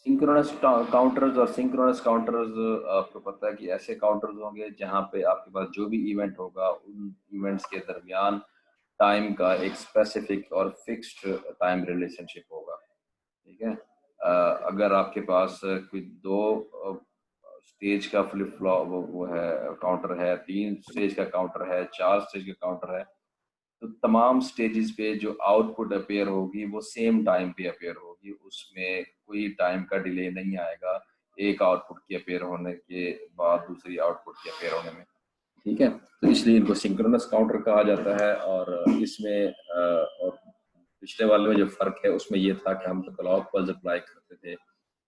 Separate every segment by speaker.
Speaker 1: Synchronous counters और synchronous counters, आपको पता है कि ऐसे काउंटर्स होंगे जहाँ पे आपके पास जो भी इवेंट होगा उन इवेंट्स के दरमियान टाइम का एक स्पेसिफिक और फिक्स्ड टाइम रिलेशनशिप होगा। ठीक है। अगर आपके पास कोई दो स्टेज का फ्लिप फ्लॉप वो है काउंटर है, 3 स्टेज का काउंटर है, 4 स्टेज का काउंटर है, तो तमाम स्टेजेस पे जो आउटपुट अपीयर होगी वो सेम टाइम पे अपीयर होगी, उसमें कोई टाइम का डिले नहीं आएगा एक आउटपुट के अपीयर होने के बाद दूसरी आउटपुट के अपीयर होने में। ठीक है, तो इसलिए इनको सिंक्रोनस काउंटर कहा जाता है। और इसमें और पिछले वाले में जो फर्क है उसमें ये था कि हम तो क्लॉक पल्स अप्लाई करते थे,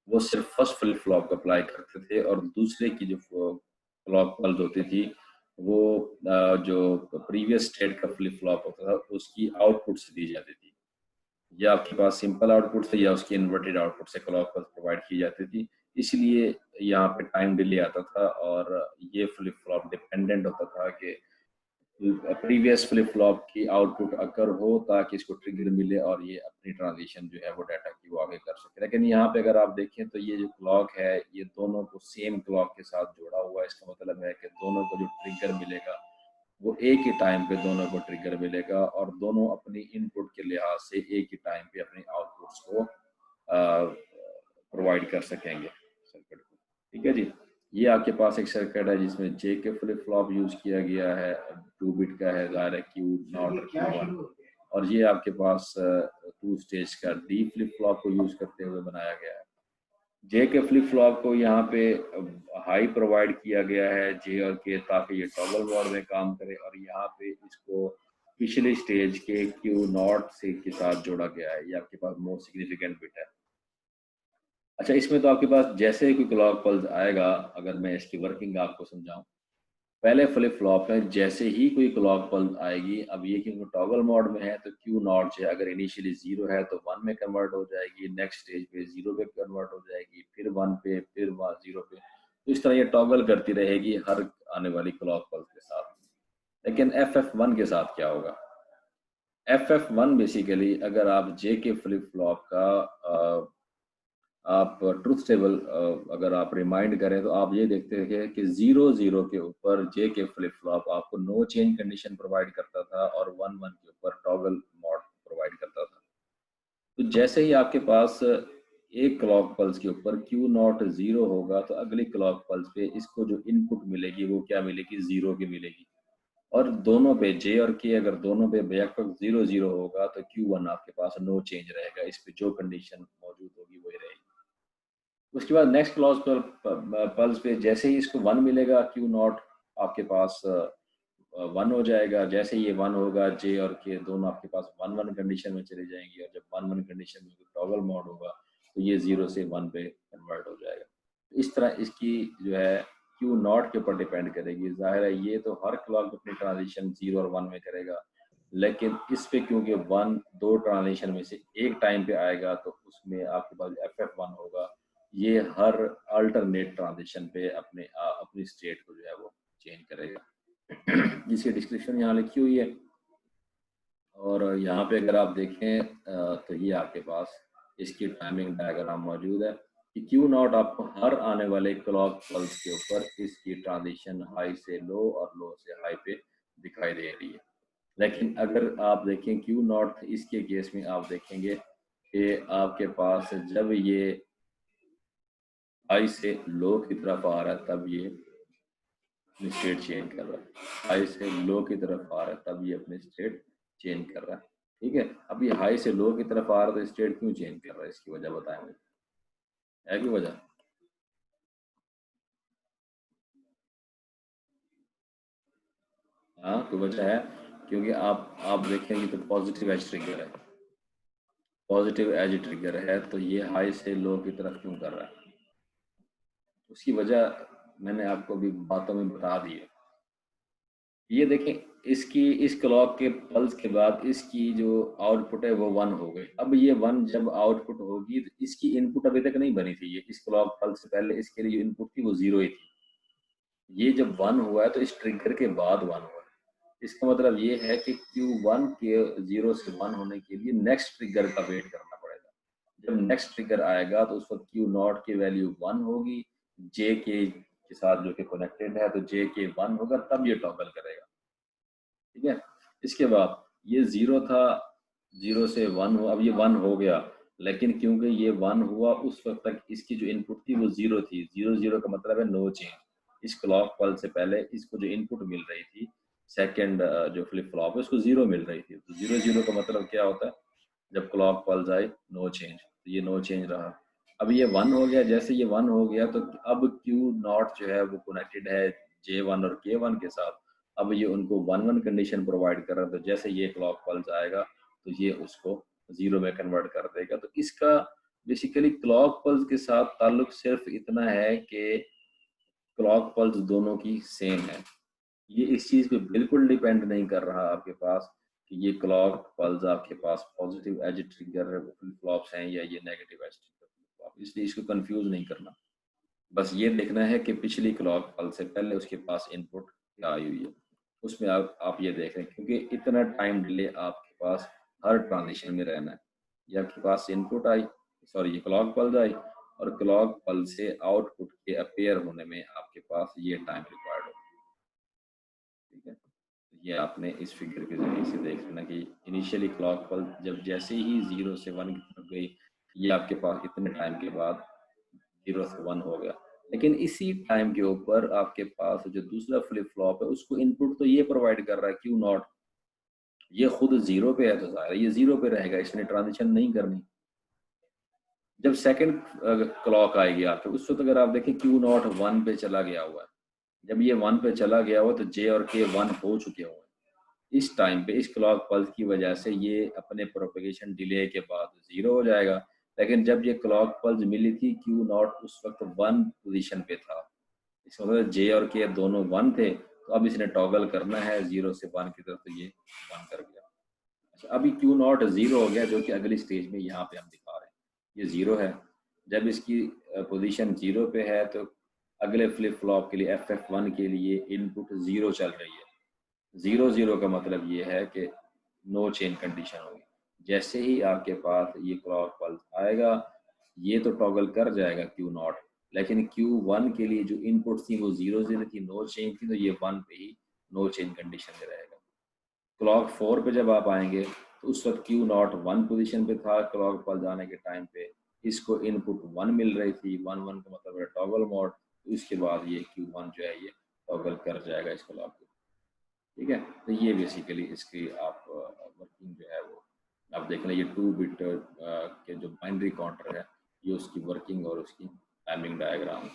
Speaker 1: वो सिर्फ फर्स्ट फ्लिप फ्लॉप को अप्लाई करते थे, और दूसरे की जो क्लॉक पल्स होती थी वो जो प्रीवियस स्टेट का फ्लिप फ्लॉप होता था उसकी आउटपुट से दी जाती थी। या आपके पास सिंपल आउटपुट से या उसकी इन्वर्टेड आउटपुट से क्लॉक पल्स प्रोवाइड की जाती थी। इसलिए यहाँ पे टाइम डिले आता था, और ये फ्लिप फ्लॉप डिपेंडेंट होता था कि प्रीवियस फ्लिप फ्लॉप की आउटपुट अकर हो ताकि इसको ट्रिगर मिले और ये अपनी ट्रांजिशन जो है वो डाटा की वो आगे कर सके। लेकिन यहाँ पे अगर आप देखें तो ये जो क्लॉक है ये दोनों को सेम क्लॉक के साथ जोड़ा हुआ है। इसका मतलब है कि दोनों को जो ट्रिगर मिलेगा वो एक ही टाइम पे दोनों को ट्रिगर मिलेगा, और दोनों अपनी इनपुट के लिहाज से एक ही टाइम पे अपनी आउटपुट्स को प्रोवाइड कर सकेंगे सर्किट को। ठीक है जी, ये आपके पास एक सर्किट है जिसमें जे के फ्लिप फ्लॉप यूज किया गया है, 2 बिट का है, ज़ाहिर है क्यू नॉट और क्यू वन। और ये आपके पास 2 स्टेज का डी फ्लिप फ्लॉप को यूज करते हुए बनाया गया है। जे के फ्लिप फ्लॉप को यहाँ पे हाई प्रोवाइड किया गया है जे और के, ताकि ये टॉगल मोड में काम करे, और यहाँ पे इसको पिछले स्टेज के क्यू नॉट से के साथ जोड़ा गया है। ये आपके पास मोस्ट सिग्निफिकेंट बिट है। अच्छा, इसमें तो आपके पास जैसे ही कोई क्लॉक पल्स आएगा, अगर मैं इसकी वर्किंग आपको समझाऊं, पहले फ्लिप फ्लॉप है जैसे ही कोई क्लॉक पल्स आएगी, अब ये क्योंकि टॉगल मोड में है तो क्यू नॉट जो है अगर इनिशियली 0 है तो 1 में कन्वर्ट हो जाएगी, नेक्स्ट स्टेज पे 0 पे कन्वर्ट हो जाएगी, फिर 1 पे, फिर 0 पे। तो इस तरह ये टॉगल करती रहेगी हर आने वाली क्लॉक पल्स के साथ। लेकिन FF1 के साथ क्या होगा? FF1 बेसिकली अगर आप जे के फ्लिप फ्लॉप का आप ट्रुथ टेबल अगर आप रिमाइंड करें तो आप ये देखते हैं कि 0 0 के ऊपर जे के फ्लिप फ्लॉप आपको नो चेंज कंडीशन प्रोवाइड करता था, और 1 1 के ऊपर टॉगल मोड प्रोवाइड करता था। तो जैसे ही आपके पास एक क्लॉक पल्स के ऊपर क्यू नॉट 0 होगा तो अगली क्लॉक पल्स पे इसको जो इनपुट मिलेगी वो क्या मिलेगी? 0 की मिलेगी। और दोनों पे जे और के अगर दोनों पे बेशक 0 0 होगा तो Q1 आपके पास नो चेंज रहेगा, इस पे जो कंडीशन मौजूद होगी वही रहेगी। उसके बाद नेक्स्ट क्लॉज पर पल्स पे जैसे ही इसको 1 मिलेगा क्यू नॉट आपके पास 1 हो जाएगा। जैसे ही ये 1 होगा जे और के दोनों आपके पास 1 1 कंडीशन में चली जाएंगी, और जब 1 1 कंडीशन में टॉगल मोड होगा तो ये 0 से 1 पे कन्वर्ट हो जाएगा। इस तरह इसकी जो है क्यू नॉट के ऊपर डिपेंड करेगी। जाहिर है ये तो हर क्लॉक अपनी ट्रांजिशन 0 और 1 में करेगा, लेकिन इस पे क्योंकि 1 2 ट्रांजिशन में से एक टाइम पे आएगा तो उसमें आपके पास FF1 होगा। ये हर अल्टरनेट ट्रांजिशन पे अपनी स्टेट को जो है वो चेंज करेगा। जिसकी डिस्क्रिप्शन यहाँ लिखी हुई है, और यहाँ पे अगर आप देखें तो ये आपके पास इसकी टाइमिंग डायग्राम मौजूद है कि क्यू नॉट आपको हर आने वाले क्लॉक पल्स के ऊपर इसकी ट्रांजिशन हाई से लो और लो से हाई पे दिखाई दे रही है। लेकिन अगर आप देखें क्यू नॉट, इसके केस में आप देखेंगे कि आपके पास जब ये हाई से लो की तरफ आ रहा है तब ये अपनी स्टेट चेंज कर रहा है। हाई से लो की तरफ आ रहा है तब ये अपनी स्टेट चेंज कर रहा है। ठीक है, अब ये हाई से लो की तरफ आ रहा है तो स्टेट क्यों चेंज कर रहा है? इसकी वजह बताएं मुझे, है की वजह? हाँ, कोई वजह है? क्योंकि आप देखेंगे तो पॉजिटिव एज ट्रिगर है, पॉजिटिव एज ट्रिगर है, तो ये हाई से लो की तरफ क्यों कर रहा है? उसकी वजह मैंने आपको अभी बातों में बता दी है। ये देखें, इसकी इस क्लॉक के पल्स के बाद इसकी जो आउटपुट है वो 1 हो गई। अब ये 1 जब आउटपुट होगी तो इसकी इनपुट अभी तक नहीं बनी थी। ये इस क्लॉक पल्स से पहले इसके लिए जो इनपुट थी वो 0 ही थी। ये जब 1 हुआ है तो इस ट्रिगर के बाद 1 हुआ है। इसका मतलब ये है कि Q1 के 0 से 1 होने के लिए नेक्स्ट ट्रिगर का वेट करना पड़ेगा। जब नेक्स्ट ट्रिगर आएगा तो उस वक्त क्यू नॉट की वैल्यू 1 होगी, जे के साथ जो कि कनेक्टेड है, तो जे के 1 होगा, तब ये टॉगल करेगा। ठीक है, इसके बाद ये 0 था, 0 से 1 हुआ, अब ये 1 हो गया, लेकिन क्योंकि ये 1 हुआ उस वक्त तक इसकी जो इनपुट थी वो 0 थी। 0 0 का मतलब है नो चेंज। इस क्लॉक पल्स से पहले इसको जो इनपुट मिल रही थी, सेकंड जो फ्लिप फ्लॉप है उसको 0 मिल रही थी। तो 0 0 का मतलब क्या होता है, जब क्लॉक पल्स आए नो चेंज, तो ये नो चेंज रहा। अब ये 1 हो गया, जैसे ये 1 हो गया तो अब क्यू नॉट जो है वो कनेक्टेड है J1 और K1 के साथ। अब ये उनको 1 1 कंडीशन प्रोवाइड कर रहा है, तो जैसे ये क्लॉक पल्स आएगा तो ये उसको 0 में कन्वर्ट कर देगा। तो इसका बेसिकली क्लॉक पल्स के साथ ताल्लुक सिर्फ इतना है कि क्लॉक पल्स दोनों की सेम है। ये इस चीज़ पे बिल्कुल डिपेंड नहीं कर रहा आपके पास कि ये क्लॉक पल्स आपके पास positive edge trigger flip flops हैं या ये negative edge trigger flip flop, इसलिए इसको कंफ्यूज नहीं करना। बस ये देखना है कि पिछली क्लॉक पल्स से पहले उसके पास इनपुट क्या आई हुई है, उसमें आप ये देख रहे हैं, क्योंकि इतना टाइम डिले आपके पास हर ट्रांजिशन में रहना है। ये आपके पास इनपुट आई, सॉरी ये क्लॉक पल्स आई, और क्लॉक पल्स से आउटपुट के अपेयर होने में आपके पास ये टाइम रिक्वायर्ड होगा। ठीक है, तो ये आपने इस फिगर के जरिए से देख लेना कि इनिशियली क्लॉक पल्स जब जैसे ही 0 से 1 की तरफ गई, ये आपके पास इतने टाइम के बाद 0 से 1 हो गया। लेकिन इसी टाइम के ऊपर आपके पास जो दूसरा फ्लिप फ्लॉप है उसको इनपुट तो ये प्रोवाइड कर रहा है क्यू नॉट, ये खुद 0 पे है तो ज़ाहिर है ये 0 पे रहेगा, इसने ट्रांजिशन नहीं करनी। जब सेकंड क्लॉक आएगी आपके, उस वक्त अगर आप देखें क्यू नॉट 1 पे चला गया हुआ है। जब ये 1 पे चला गया हुआ तो जे और के 1 हो चुके हुए हैं। इस टाइम पे इस क्लॉक पल्स की वजह से ये अपने प्रोपेगेशन डिले के बाद 0 हो जाएगा। लेकिन जब ये क्लॉक पल्स मिली थी क्यू नॉट उस वक्त 1 पोजीशन पे था। इसका मतलब जे और के दोनों 1 थे, तो अब इसने टॉगल करना है 0 से 1 की तरफ, तो ये 1 कर गया। अच्छा, अभी क्यू नॉट 0 हो गया, जो कि अगली स्टेज में यहाँ पे हम दिखा रहे हैं। ये 0 है, जब इसकी पोजीशन 0 पे है तो अगले फ्लिप फ्लॉप के लिए FF1 के लिए इनपुट 0 चल रही है। 0 0 का मतलब ये है कि नो चेंज कंडीशन होगी। जैसे ही आपके पास ये क्लॉक पल्स आएगा, ये तो टॉगल कर जाएगा क्यू नॉट, लेकिन क्यू वन के लिए जो इनपुट थी वो 0 0 थी, नो चेंज थी, तो ये 1 पे ही नो चेंज कंडीशन में रहेगा। क्लॉक 4 पे जब आप आएंगे तो उस वक्त क्यू नॉट 1 पोजीशन पे था, क्लॉक पल्स आने के टाइम पे इसको इनपुट 1 मिल रही थी, 1 1 का मतलब है टॉगल मोड, तो इसके बाद ये क्यू वन जो है ये टॉगल कर जाएगा इस क्लॉक को। ठीक है, तो ये बेसिकली इसकी आप वर्किंग जो है वो आप देख लें। ये 2 बिट के जो बाइनरी काउंटर है, ये उसकी वर्किंग और उसकी टाइमिंग डायग्राम।